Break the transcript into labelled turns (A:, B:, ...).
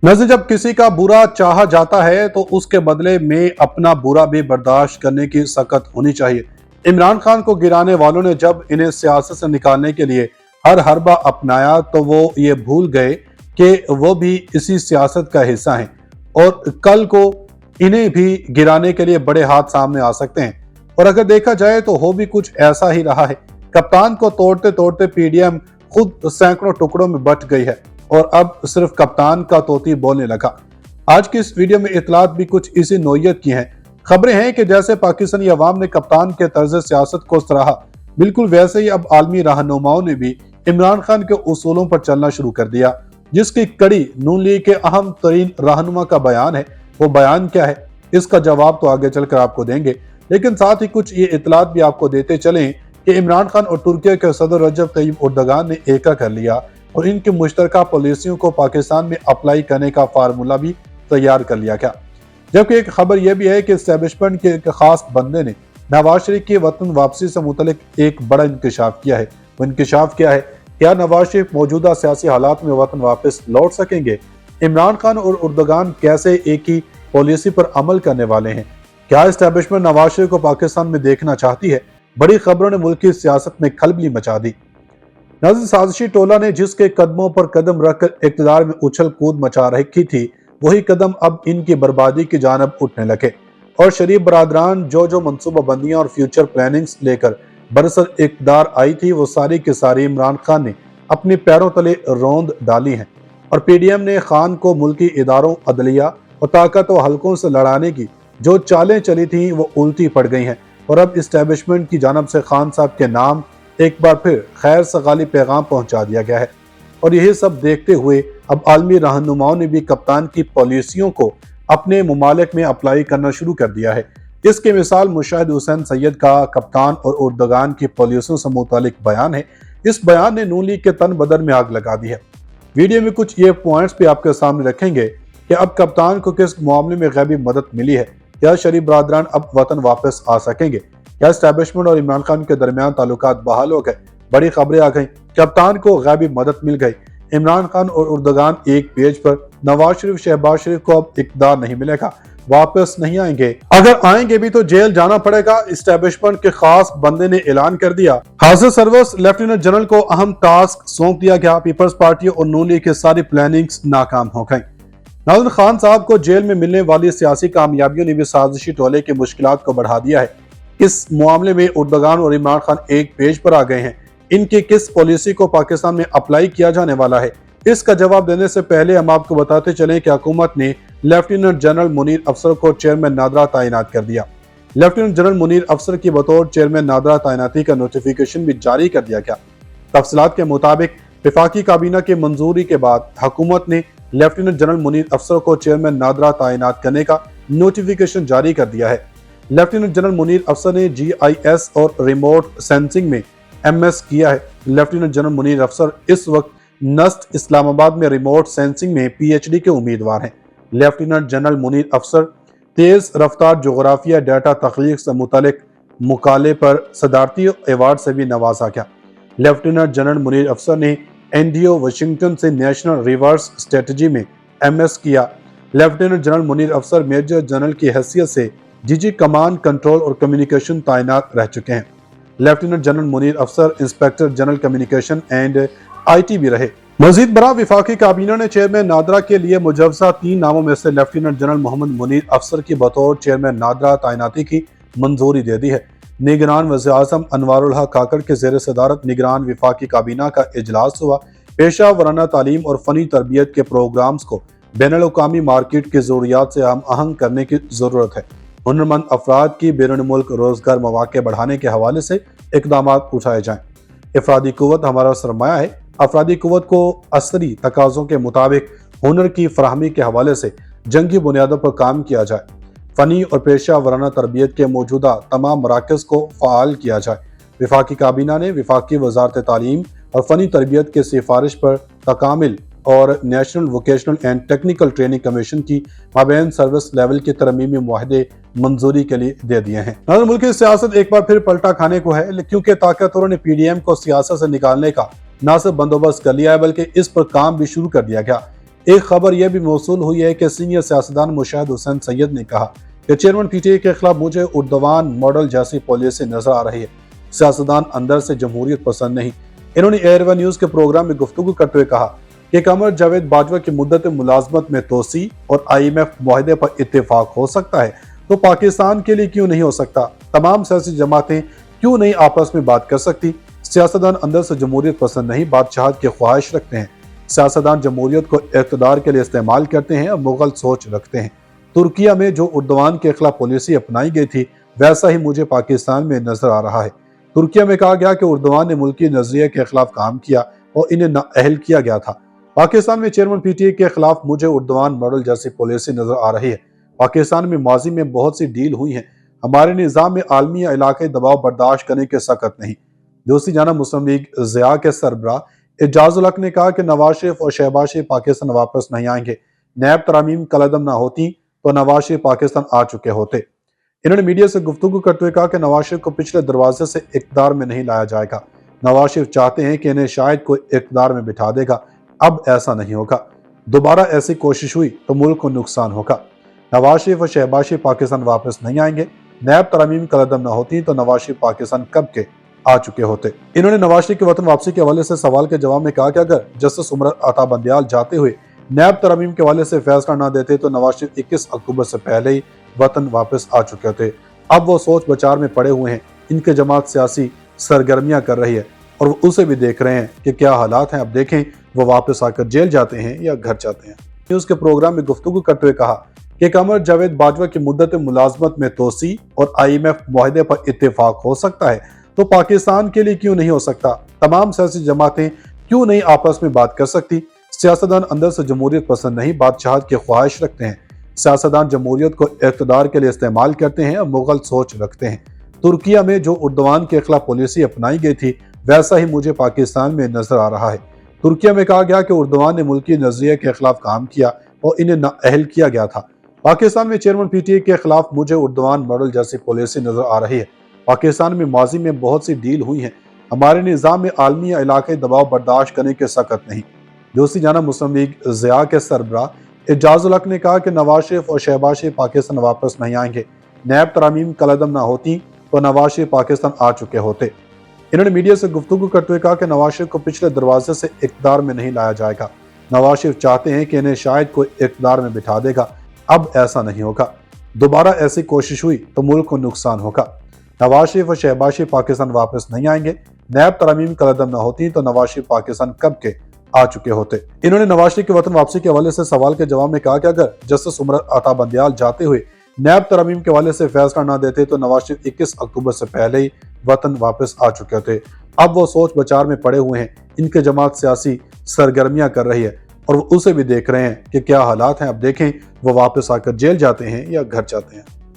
A: नज़र जब किसी का बुरा चाहा जाता है तो उसके बदले में अपना बुरा भी बर्दाश्त करने की सकत होनी चाहिए। इमरान खान को गिराने वालों ने जब इन्हें सियासत से निकालने के लिए हर हरबा अपनाया तो वो ये भूल गए कि वो भी इसी सियासत का हिस्सा हैं और कल को इन्हें भी गिराने के लिए बड़े हाथ सामने आ सकते हैं। और अगर देखा जाए तो हो भी कुछ ऐसा ही रहा है। कप्तान को तोड़ते तोड़ते पीडीएम खुद सैकड़ों टुकड़ों में बट गई है और अब सिर्फ कप्तान का तोती बोलने लगा। आज की इस वीडियो में इतलात भी कुछ इसी नोयत की हैं। खबरें हैं कि जैसे पाकिस्तानी अवाम ने कप्तान के तर्ज सियासत को सराहा, बिल्कुल वैसे ही अब आलमी रहनुमाओं ने भी इमरान खान के उसूलों पर चलना शुरू कर दिया, जिसकी कड़ी नून लीग के अहम तरीन रहनुमा का बयान है। वो बयान क्या है, इसका जवाब तो आगे चलकर आपको देंगे, लेकिन साथ ही कुछ ये इतलात भी आपको देते चलें कि इमरान खान और तुर्की के सदर रजब तैयब एर्दोगान ने एका कर लिया और इनकी मुश्तरका पॉलिसियों को पाकिस्तान में अप्लाई करने का फार्मूला भी तैयार कर लिया गया। जबकि एक खबर यह भी है कि एस्टेब्लिशमेंट के एक खास बंदे ने नवाज शरीफ की वतन वापसी से मुतल्लिक एक बड़ा इंकशाफ किया है। वो इंकशाफ क्या है? क्या नवाज शरीफ मौजूदा सियासी हालात में वतन वापस लौट सकेंगे? इमरान खान और एर्दोगान कैसे एक ही पॉलिसी पर अमल करने वाले हैं? क्या एस्टेब्लिशमेंट नवाज शरीफ को पाकिस्तान में देखना चाहती है? बड़ी खबरों ने मुल्क की सियासत में खलबली मचा दी। नाज़रीन, साजिशी टोला ने जिसके कदमों पर कदम रखकर इक़्तिदार में उछल कूद मचा रखी थी, वही कदम अब इनकी बर्बादी की जानब उठने लगे और शरीफ बरादरान जो मनसूबा बंदियां और फ्यूचर प्लानिंग्स लेकर बरसर इक़्तिदार आई थी, वो सारी की सारी इमरान खान ने अपने पैरों तले रौंद डाली हैं और पीडीएम ने खान को मुल्की इदारों, अदलिया और ताकत व हलकों से लड़ाने की जो चालें चली थी वो उल्टी पड़ गई हैं और अब इस्टेब्लिशमेंट की जानब से खान साहब के नाम एक बार फिर खैर सगाली पैगाम पहुंचा दिया गया है। और यही सब देखते हुए अब आलमी रहनुमाओं ने भी कप्तान की पॉलिसियों को अपने मुमालिक में अप्लाई करना शुरू कर दिया है। इसकी मिसाल मुशाहिद हुसैन सैयद का कप्तान और एर्दोगान की पॉलिसियों से मुतालिक बयान है। इस बयान ने नून लीग के तन बदन में आग लगा दी है। वीडियो में कुछ ये पॉइंट्स भी आपके सामने रखेंगे कि अब कप्तान को किस मामले में गैबी मदद मिली है, क्या शरीफ बरादरान अब वतन वापस आ सकेंगे, क्या एस्टेब्लिशमेंट और इमरान खान के दरमियान ताल्लुकात बहाल हो गए, बड़ी खबरें आ गई, कप्तान को गैबी मदद मिल गई, इमरान खान और एर्दोगान एक पेज पर, नवाज शरीफ शहबाज शरीफ को अब इक़्तिदार नहीं मिलेगा, वापस नहीं आएंगे, अगर आएंगे भी तो जेल जाना पड़ेगा, एस्टेब्लिशमेंट के खास बंदे ने ऐलान कर दिया। हाजिर सर्विस लेफ्टिनेंट जनरल को अहम टास्क सौंप दिया गया, पीपल्स पार्टी और नून लीग की सारी प्लानिंग्स नाकाम हो गई। नाज़रीन, खान साहब को जेल में मिलने वाली सियासी कामयाबियों ने भी साजिशी टोले की मुश्किलात को बढ़ा दिया है। इस मामले में एर्दोगान और इमरान खान एक पेज पर आ गए हैं। इनकी किस पॉलिसी को पाकिस्तान में अप्लाई किया जाने वाला है, इसका जवाब देने से पहले हम आपको बताते चलें कि हुकूमत ने लेफ्टिनेंट जनरल मुनीर अफसर को चेयरमैन नादरा तैनात कर दिया। लेफ्टिनेंट जनरल मुनीर अफसर की बतौर चेयरमैन नादरा तैनाती का नोटिफिकेशन भी जारी कर दिया गया। तफसीलात के मुताबिक वफाकी काबीना की मंजूरी के बाद हुकूमत ने लेफ्टिनेंट जनरल मुनीर अफसर को चेयरमैन नादरा तैनात करने का नोटिफिकेशन जारी कर दिया है। लेफ्टिनेंट जनरल मुनीर अफसर ने GIS और रिमोट सेंसिंग में MS किया है। लेफ्टिनेंट जनरल मुनीर अफसर इस वक्त नस्ट इस्लामाबाद में रिमोट सेंसिंग में PhD के उम्मीदवार हैं। लेफ्टिनेंट जनरल मुनीर अफसर तेज रफ्तार जोग्राफिया डाटा तख्लीक से मुतल्लिक मुकाले पर सदारती अवार्ड से भी नवाजा गया। लेफ्टिनेंट जनरल मुनीर अफसर ने NDO वाशिंगटन से नेशनल रिवर्स स्ट्रेटजी में MS किया। लेफ्टिनेंट जनरल मुनीर अफसर मेजर जनरल की हैसियत से DG कमांड कंट्रोल और कम्युनिकेशन तैनात रह चुके हैं। लेफ्टिनेंट जनरल मुनीर अफसर inspector general communication and IT भी रहे। मजीद बरा वफाकी काबीना ने चेयरमैन नादरा के लिए मुजवजा 3 नामों में से लेफ्टिनेंट जनरल मोहम्मद मुनीर अफसर की बतौर चेयरमैन नादरा तैनाती की मंजूरी दे दी है। निगरान वज़ीर आज़म अनवारुल हक काकड़ के ज़ेर सदारत निगरान वफाकी काबीना का इजलास हुआ। पेशा वराना तालीम और फ़नी तरबियत के प्रोग्राम्स को बैनुल-अक़वामी मार्केट की ज़रूरियात से हम आहंग करने की ज़रूरत है। हुनरमंद अफराद की बैरून मुल्क रोजगार मौके बढ़ाने के हवाले से इक़दाम उठाए जाएं। अफरादी कुव्वत हमारा सरमाया है। अफरादी कुव्वत को असरी तकाज़ों के मुताबिक हुनर की फराहमी के हवाले से जंगी बुनियादों पर काम किया जाए। फ़नी और पेशा वराना तरबियत के मौजूदा तमाम मराकज़ को फ़आल किया जाए। वफाकी काबीना ने वफाकी वज़ारत तालीम और फ़नी तरबियत के सिफारिश पर तकामिल और national vocational and technical training commission की माबैन सर्विस लेवल के तरमीमी मुआहदे मंजूरी के लिए दे दिए हैं। मुल्क की सियासत एक बार फिर पलटा खाने को है, क्योंकि ताकतवरों ने PDM को सियासत से निकालने का न सिर्फ बंदोबस्त कर लिया है बल्कि इस पर काम भी शुरू कर दिया गया। एक खबर यह भी मौसूल हुई है कि सीनियर सियासतदान मुशाहिद हुसैन सैयद ने कहा कि चेयरमैन पीटीआई के खिलाफ मुझे उर्दवान मॉडल जैसी पॉलिसी नजर आ रही है। सियासतदान अंदर से जमहूरियत पसंद नहीं। इन्होंने एयर वन न्यूज के प्रोग्राम में गुफ्तगू करते हुए कहा कि कमर जावेद बाजवा की मुद्दत मुलाजमत में तोसी और IMF मुआहदे पर इत्तेफाक हो सकता है तो पाकिस्तान के लिए क्यों नहीं हो सकता? तमाम सियासी जमातें क्यों नहीं आपस में बात कर सकती? सियासतदान अंदर से जमहूरियत पसंद नहीं, बादशाहत की ख्वाहिश रखते हैं। सियासतदान जमहूरियत को इक़्तिदार के लिए इस्तेमाल करते हैं और मुगल सोच रखते हैं। तुर्किया में जो उर्दवान के खिलाफ पॉलिसी अपनाई गई थी वैसा ही मुझे पाकिस्तान में नजर आ रहा है। तुर्किया में कहा गया कि उर्दवान ने मुल्की नजरिए के खिलाफ काम किया और इन्हें नाअहल किया गया था। पाकिस्तान में चेयरमैन पीटीआई के खिलाफ मुझे उर्दवान मॉडल जैसी पॉलिसी नजर आ रही है। पाकिस्तान में माजी में बहुत सी डील हुई हैं। हमारे निज़ाम में आलमी या इलाकाई दबाव बर्दाश्त करने की सकत नहीं। दूसरी जानब मुस्लिम लीग ज़िया के सरबराह एजाजुल हक ने कहा कि नवाज शरीफ और शहबाज शरीफ पाकिस्तान वापस नहीं आएंगे। नैब तरामीम कलदम ना होती तो नवाज शरीफ पाकिस्तान आ चुके होते। इन्होंने मीडिया से गुफ्तगू करते हुए कहा कि नवाज शरीफ को पिछले दरवाजे से इक़्तिदार में नहीं लाया जाएगा। नवाज शरीफ चाहते हैं कि इन्हें शायद कोई इक़्तिदार में बिठा देगा। अब ऐसा नहीं होगा। दोबारा ऐसी कोशिश हुई तो मुल्क को नुकसान होगा। नवाज शरीफ और शहबाज शरीफ पाकिस्तान वापस नहीं आएंगे। नैब तरामीम कलदम न होती तो नवाज शरीफ पाकिस्तान कब के आ चुके होते। इन्होंने नवाज शरीफ के वतन वापसी के हवाले से सवाल के जवाब में कहा कि अगर जस्टिस उमर अता बंदियाल जाते हुए नैब तरामीम के हवाले से फैसला न देते तो नवाज शरीफ 21 अक्टूबर से पहले ही वतन वापस आ चुके थे। अब वो सोच बचार में पड़े हुए हैं। इनके जमात सियासी सरगर्मियां कर रही है और वो उसे भी देख रहे हैं कि क्या हालात हैं। अब देखें वो वापस आकर जेल जाते हैं या घर जाते हैं। न्यूज के प्रोग्राम में गुफ्तगू करते हुए कहा कि कमर जावेद बाजवा की मुद्दत मुलाजमत में तोसी और IMF मुआहदे पर इत्तेफाक हो सकता है तो पाकिस्तान के लिए क्यों नहीं हो सकता? तमाम सियासी जमातें क्यों नहीं आपस में बात कर सकती? सियासतदान अंदर से जमहूरियत पसंद नहीं, बादशाहत की ख्वाहिश रखते हैं। सियासतदान जमहूरियत को इक़्तिदार के लिए इस्तेमाल करते हैं और मुगल सोच रखते हैं। तुर्किया में जो उर्दवान के खिलाफ पॉलिसी अपनाई गई थी वैसा ही मुझे पाकिस्तान में नजर आ रहा है। तुर्किया में कहा गया कि उर्दवान ने मुल्की नजरिए के खिलाफ काम किया और इन्हें नाअहल किया गया था। पाकिस्तान में चेयरमैन पीटीआई के खिलाफ मुझे उर्दवान मॉडल जैसी पॉलिसी नजर आ रही है। पाकिस्तान में माजी में बहुत सी डील हुई हैं। हमारे निज़ाम में आलमी या इलाकाई दबाव बर्दाश्त करने की सकत नहीं। दूसरी जानब मुस्लिम लीग ज़िया के सरबराह एजाजुल हक ने कहा कि नवाज शरीफ और शहबाज शरीफ पाकिस्तान वापस नहीं आएंगे। नैब तरामीम कलदम ना होती तो नवाज शरीफ पाकिस्तान आ चुके होते। इन्होंने मीडिया से गुफ्तगू करते हुए कहा कि नवाज शरीफ को पिछले दरवाजे से इक़्तिदार में नहीं लाया जाएगा। नवाज शरीफ चाहते हैं कि इन्हें शायद कोई इक़्तिदार में बिठा देगा। अब ऐसा नहीं होगा। दोबारा ऐसी कोशिश हुई तो मुल्क को नुकसान होगा। नवाज शरीफ और शहबाज शरीफ पाकिस्तान वापस नहीं आएंगे। नैब तरामीम कलदम न होती तो नवाज शरीफ पाकिस्तान कब के आ चुके होते। इन्होंने नवाज शरीफ के वतन वापसी के हवाले से सवाल के जवाब में कहा कि अगर जस्टिस उमर अता बंदियाल जाते हुए नैब तरामीम के हवाले से फैसला न देते तो नवाज शरीफ 21 अक्टूबर से पहले ही वतन वापस आ चुके थे। अब वो सोच बचार में पड़े हुए हैं। इनके जमात सियासी सरगर्मियां कर रही है और वो उसे भी देख रहे हैं कि क्या हालात हैं। अब देखें वो वापस आकर जेल जाते हैं या घर जाते हैं।